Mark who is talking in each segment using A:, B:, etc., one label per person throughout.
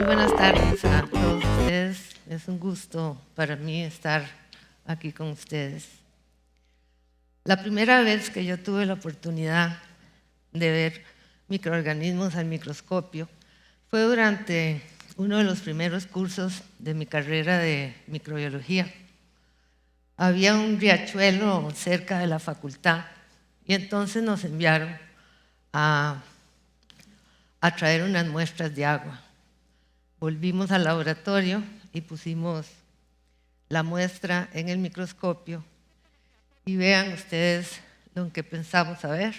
A: buenas tardes a todos ustedes. Es un gusto para mí estar aquí con ustedes. La primera vez que yo tuve la oportunidad de ver microorganismos al microscopio fue durante uno de los primeros cursos de mi carrera de microbiología. Había un riachuelo cerca de la facultad y entonces nos enviaron a traer unas muestras de agua. Volvimos al laboratorio y pusimos la muestra en el microscopio y vean ustedes lo que pensamos saber.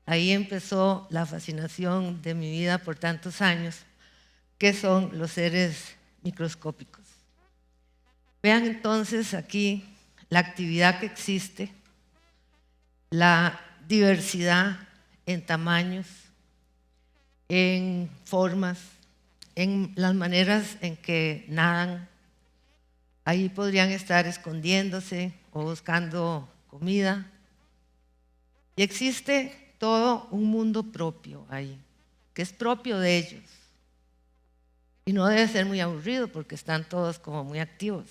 A: Ahí empezó la fascinación de mi vida por tantos años, que son los seres microscópicos. Vean entonces aquí la actividad que existe, la diversidad en tamaños, en formas, en las maneras en que nadan. Ahí podrían estar escondiéndose o buscando comida. Y existe todo un mundo propio ahí, que es propio de ellos. Y no debe ser muy aburrido porque están todos como muy activos.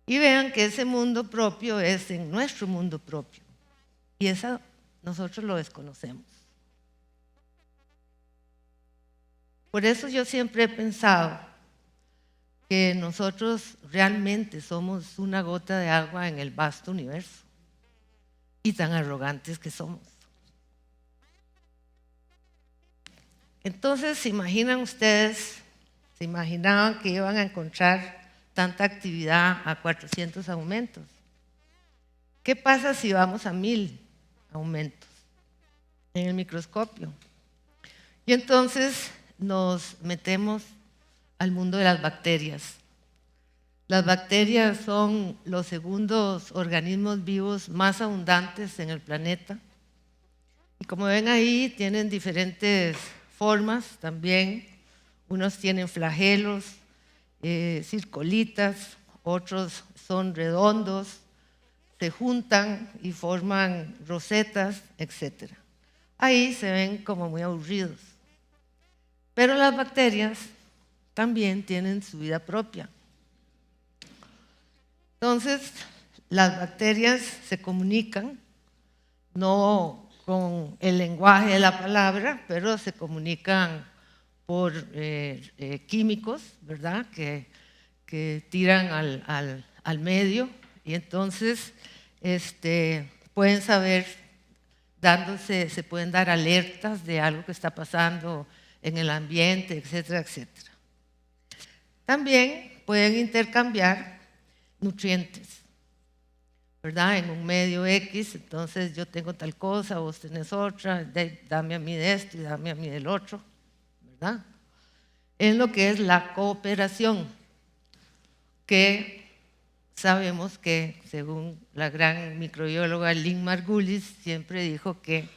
A: Y vean que ese mundo propio es en nuestro mundo propio. Y eso nosotros lo desconocemos. Por eso yo siempre he pensado que nosotros realmente somos una gota de agua en el vasto universo. Y tan arrogantes que somos. Entonces, ¿se imaginan ustedes, se imaginaban que iban a encontrar tanta actividad a 400 aumentos? ¿Qué pasa si vamos a 1000 aumentos en el microscopio? Y entonces nos metemos al mundo de las bacterias. Las bacterias son los segundos organismos vivos más abundantes en el planeta. Y como ven ahí, tienen diferentes formas también. Unos tienen flagelos, circolitas, otros son redondos, se juntan y forman rosetas, etc. Ahí se ven como muy aburridos. Pero las bacterias también tienen su vida propia. Entonces, las bacterias se comunican, no con el lenguaje de la palabra, pero se comunican por químicos, ¿verdad?, que tiran al medio, y entonces pueden saber, se pueden dar alertas de algo que está pasando en el ambiente, etcétera, etcétera. También pueden intercambiar nutrientes, ¿verdad? En un medio X, entonces yo tengo tal cosa, vos tenés otra, dame a mí de esto y dame a mí del otro, ¿verdad? En lo que es la cooperación, que sabemos que, según la gran microbióloga Lynn Margulis, siempre dijo que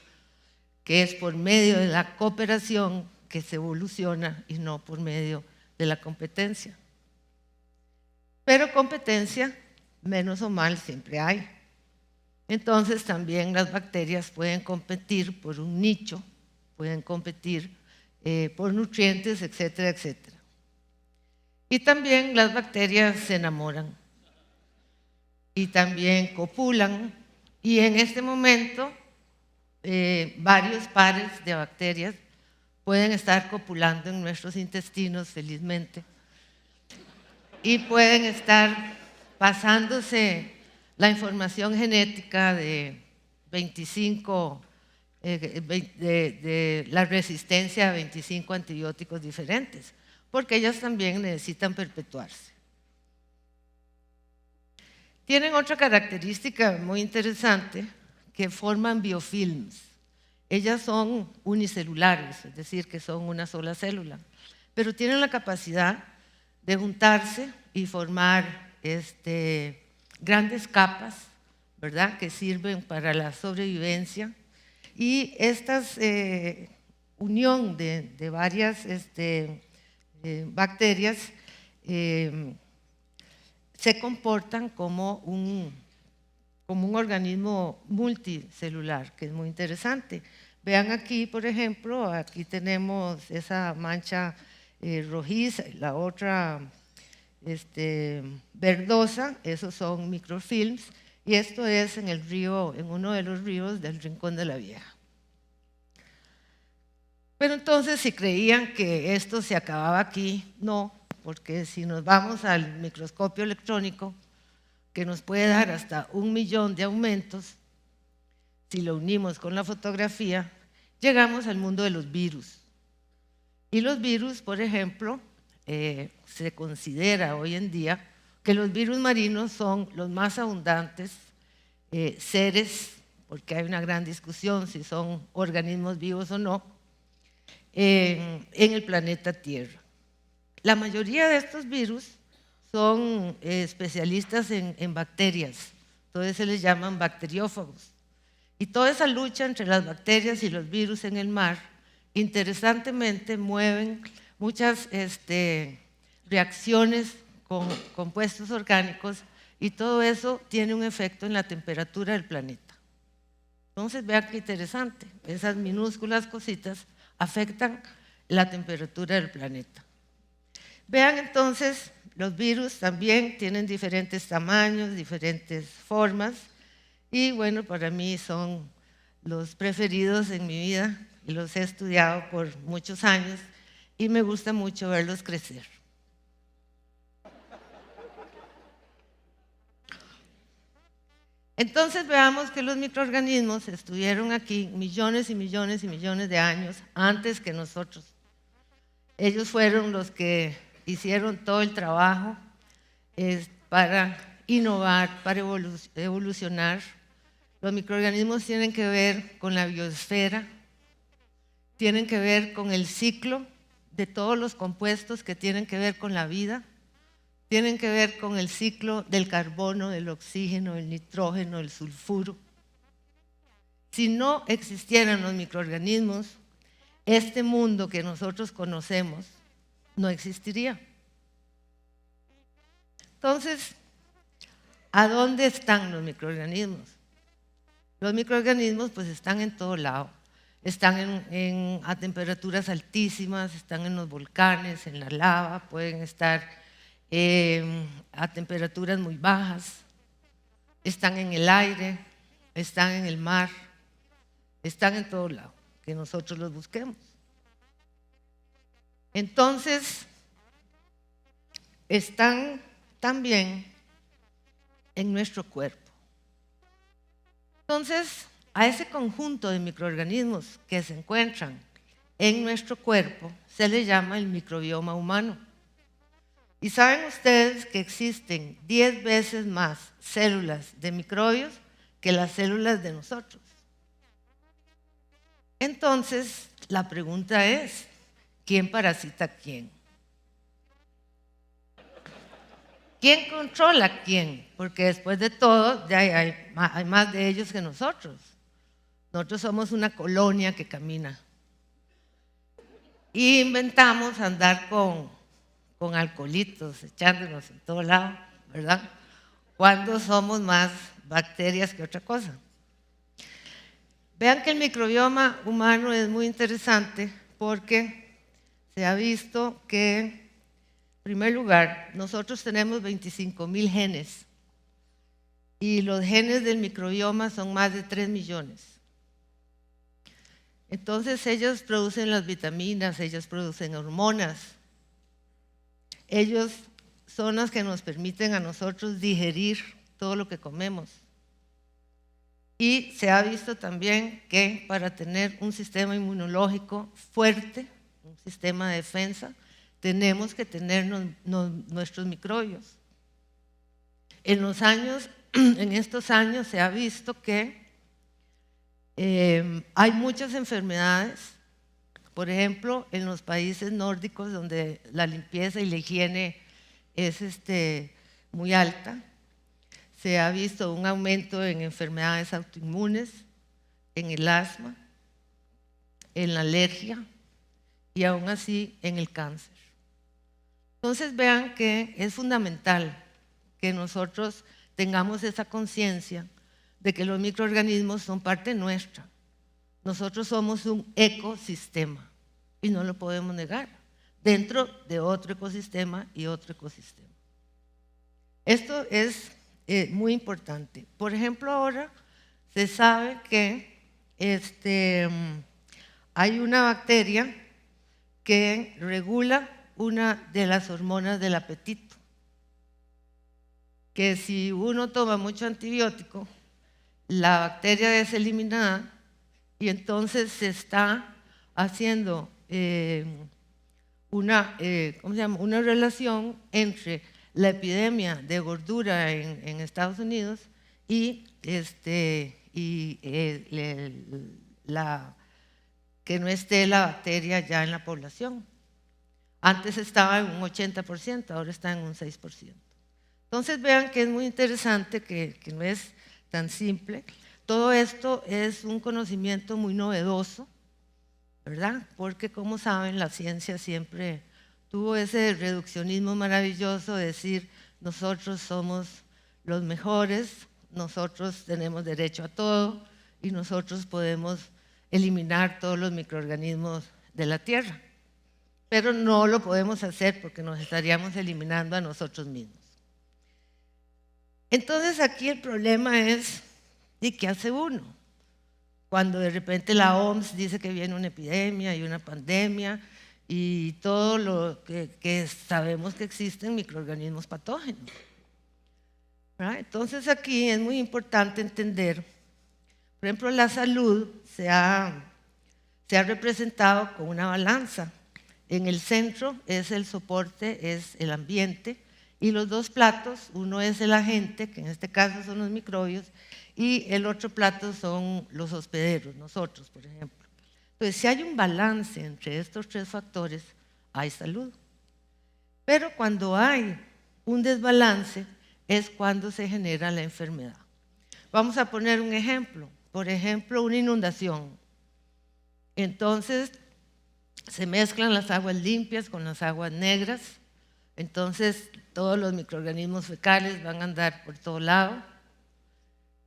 A: es por medio de la cooperación que se evoluciona y no por medio de la competencia. Pero competencia, menos o mal, siempre hay. Entonces también las bacterias pueden competir por un nicho, pueden competir por nutrientes, etcétera, etcétera. Y también las bacterias se enamoran y también copulan. Y en este momento varios pares de bacterias pueden estar copulando en nuestros intestinos felizmente. Y pueden estar pasándose la información genética de la resistencia a 25 antibióticos diferentes, porque ellas también necesitan perpetuarse. Tienen otra característica muy interesante, que forman biofilms. Ellas son unicelulares, es decir, que son una sola célula, pero tienen la capacidad de juntarse y formar grandes capas, ¿verdad?, que sirven para la sobrevivencia. Y esta unión de varias bacterias se comportan como un organismo multicelular, que es muy interesante. Vean aquí, por ejemplo, aquí tenemos esa mancha rojiza y la otra verdosa, esos son microfilms, y esto es en el río, en uno de los ríos del Rincón de la Vieja. Pero entonces, si creían que esto se acababa aquí, no, porque si nos vamos al microscopio electrónico, que nos puede dar hasta 1 millón de aumentos, si lo unimos con la fotografía, llegamos al mundo de los virus. Y los virus, por ejemplo, se considera hoy en día que los virus marinos son los más abundantes seres, porque hay una gran discusión si son organismos vivos o no, en el planeta Tierra. La mayoría de estos virus son especialistas en bacterias, entonces se les llaman bacteriófagos. Y toda esa lucha entre las bacterias y los virus en el mar, interesantemente mueven muchas reacciones con compuestos orgánicos y todo eso tiene un efecto en la temperatura del planeta. Entonces vean qué interesante, esas minúsculas cositas afectan la temperatura del planeta. Vean entonces, los virus también tienen diferentes tamaños, diferentes formas, y bueno, para mí son los preferidos en mi vida y los he estudiado por muchos años y me gusta mucho verlos crecer. Entonces veamos que los microorganismos estuvieron aquí millones y millones y millones de años antes que nosotros. Ellos fueron los que hicieron todo el trabajo para innovar, para evolucionar. Los microorganismos tienen que ver con la biosfera, tienen que ver con el ciclo de todos los compuestos que tienen que ver con la vida, tienen que ver con el ciclo del carbono, del oxígeno, del nitrógeno, del sulfuro. Si no existieran los microorganismos, este mundo que nosotros conocemos no existiría. Entonces, ¿a dónde están los microorganismos? Los microorganismos pues están en todo lado. Están a temperaturas altísimas, están en los volcanes, en la lava, pueden estar a temperaturas muy bajas, están en el aire, están en el mar, están en todo lado, que nosotros los busquemos. Entonces, están también en nuestro cuerpo. Entonces, a ese conjunto de microorganismos que se encuentran en nuestro cuerpo se le llama el microbioma humano. Y saben ustedes que existen 10 veces más células de microbios que las células de nosotros. Entonces, la pregunta es, ¿quién parasita a quién? ¿Quién controla a quién? Porque después de todo, ya hay más de ellos que nosotros. Nosotros somos una colonia que camina. Y inventamos andar con alcoholitos, echándonos en todo lado, ¿verdad? Cuando somos más bacterias que otra cosa. Vean que el microbioma humano es muy interesante porque se ha visto que, en primer lugar, nosotros tenemos 25,000 genes y los genes del microbioma son más de 3 millones. Entonces ellos producen las vitaminas, ellos producen hormonas, ellos son los que nos permiten a nosotros digerir todo lo que comemos. Y se ha visto también que para tener un sistema inmunológico fuerte, un sistema de defensa, tenemos que tener nuestros microbios. En estos años se ha visto que hay muchas enfermedades, por ejemplo, en los países nórdicos donde la limpieza y la higiene es muy alta, se ha visto un aumento en enfermedades autoinmunes, en el asma, en la alergia y aún así en el cáncer. Entonces vean que es fundamental que nosotros tengamos esa conciencia de que los microorganismos son parte nuestra. nosotros somos un ecosistema y no lo podemos negar, dentro de otro ecosistema y otro ecosistema. Esto es muy importante. Por ejemplo, ahora se sabe que hay una bacteria que regula una de las hormonas del apetito, que si uno toma mucho antibiótico, la bacteria es eliminada y entonces se está haciendo una relación entre la epidemia de gordura en Estados Unidos y, que no esté la bacteria ya en la población. Antes estaba en un 80%, ahora está en un 6%. Entonces vean que es muy interesante, que no es tan simple. Todo esto es un conocimiento muy novedoso, ¿verdad? Porque como saben, la ciencia siempre tuvo ese reduccionismo maravilloso de decir nosotros somos los mejores, nosotros tenemos derecho a todo y nosotros podemos eliminar todos los microorganismos de la Tierra. Pero no lo podemos hacer porque nos estaríamos eliminando a nosotros mismos. Entonces aquí el problema es, ¿y qué hace uno? Cuando de repente la OMS dice que viene una epidemia y una pandemia y todo lo que sabemos que existen microorganismos patógenos, ¿verdad? Entonces aquí es muy importante entender, por ejemplo, la salud se ha representado con una balanza. En el centro es el soporte, es el ambiente, y los dos platos, uno es el agente, que en este caso son los microbios, y el otro plato son los hospederos, nosotros, por ejemplo. Entonces, si hay un balance entre estos tres factores, hay salud. Pero cuando hay un desbalance, es cuando se genera la enfermedad. Vamos a poner un ejemplo. Por ejemplo, una inundación. Entonces, se mezclan las aguas limpias con las aguas negras. Entonces, todos los microorganismos fecales van a andar por todo lado.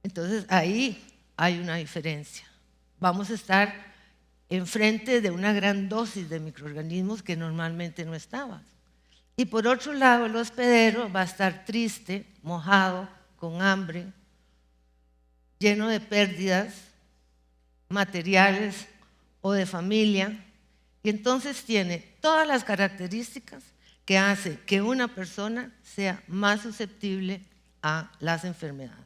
A: Entonces, ahí hay una diferencia. Vamos a estar enfrente de una gran dosis de microorganismos que normalmente no estaban. Y por otro lado, el hospedero va a estar triste, mojado, con hambre, lleno de pérdidas materiales o de familia, y entonces tiene todas las características que hace que una persona sea más susceptible a las enfermedades.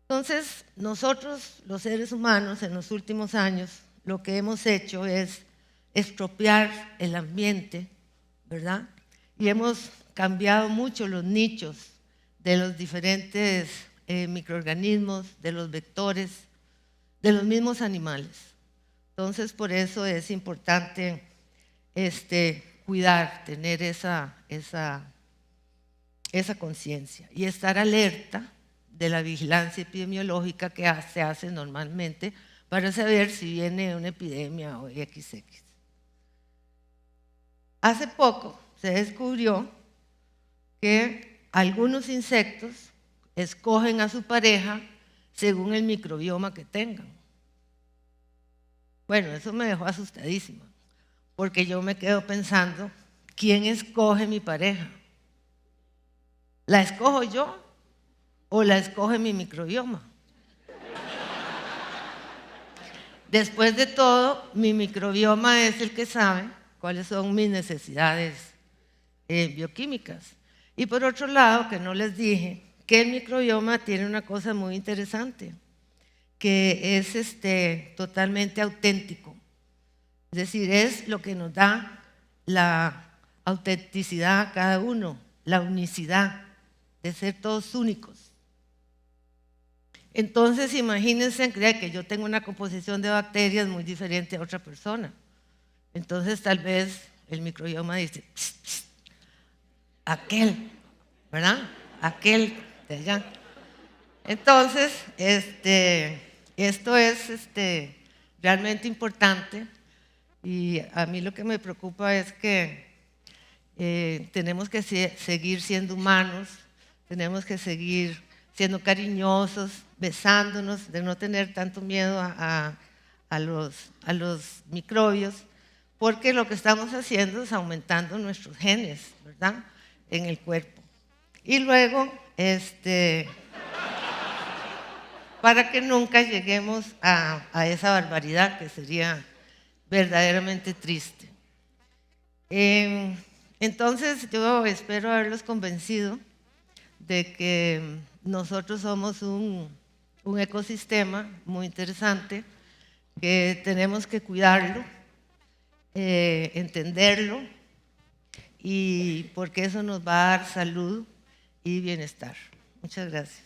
A: Entonces, nosotros, los seres humanos, en los últimos años, lo que hemos hecho es estropear el ambiente, ¿verdad? Y hemos cambiado mucho los nichos de los diferentes microorganismos, de los vectores, de los mismos animales. Entonces, por eso es importante cuidar, tener esa conciencia y estar alerta de la vigilancia epidemiológica que se hace normalmente para saber si viene una epidemia o XX. Hace poco se descubrió que algunos insectos escogen a su pareja según el microbioma que tengan. Bueno, eso me dejó asustadísima, porque yo me quedo pensando, ¿quién escoge mi pareja? ¿La escojo yo o la escoge mi microbioma? Después de todo, mi microbioma es el que sabe cuáles son mis necesidades bioquímicas. Y por otro lado, que no les dije, que el microbioma tiene una cosa muy interesante, que es totalmente auténtico. Es decir, es lo que nos da la autenticidad a cada uno, la unicidad de ser todos únicos. Entonces, imagínense que yo tengo una composición de bacterias muy diferente a otra persona. Entonces, tal vez el microbioma dice, pss, pss, aquel, ¿verdad? Aquel de allá. Entonces, esto es realmente importante, y a mí lo que me preocupa es que tenemos que seguir siendo humanos, tenemos que seguir siendo cariñosos, besándonos, de no tener tanto miedo a a los microbios, porque lo que estamos haciendo es aumentando nuestros genes, ¿verdad?, en el cuerpo. Y luego, para que nunca lleguemos a esa barbaridad que sería verdaderamente triste. Entonces, yo espero haberlos convencido de que nosotros somos un ecosistema muy interesante, que tenemos que cuidarlo, entenderlo, y porque eso nos va a dar salud y bienestar. Muchas gracias.